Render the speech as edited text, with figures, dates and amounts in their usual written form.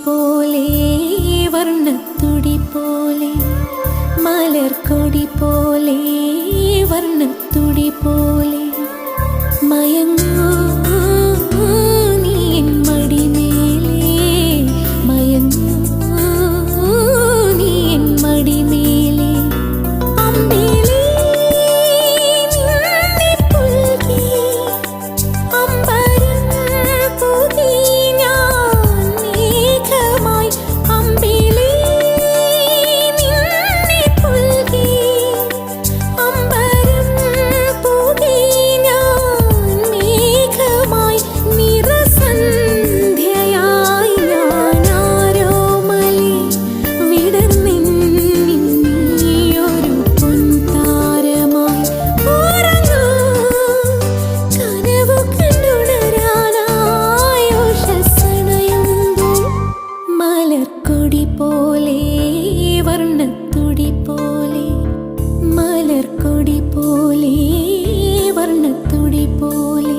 പോലെ വർണ്ണത്തുടി പോലെ മലർക്കൊടി പോലെ വർണ്ണത്തുടി പോലെ മയങ്ങൂ നീ എൻ മടിമേലേ മയങ്ങൂ നീ എൻ മടിമേലേ അമ്പിളി നിന്നെ പുൽകി അമ്പരം പുകി ഞാൻ മേഘമായി അമ്പിളി നിന്നെ പുൽകി അമ്പരം പുകി ഞാൻ മേഘമായി നിറസന്ധ്യയായി ഞാനാരോമലേ വിടർന്നിന്നിയൊരു പൊൻതാരമായി ഉറങ്ങൂ കനവു കണ്ടുണരാനായി ഉഷസ്സണയുമ്പോൾ മലർക്കൊടി പോലെ വർണ്ണത്തുടി പോലെ മലർക്കൊടി പോലെ വർണ്ണത്തുടി പോലെ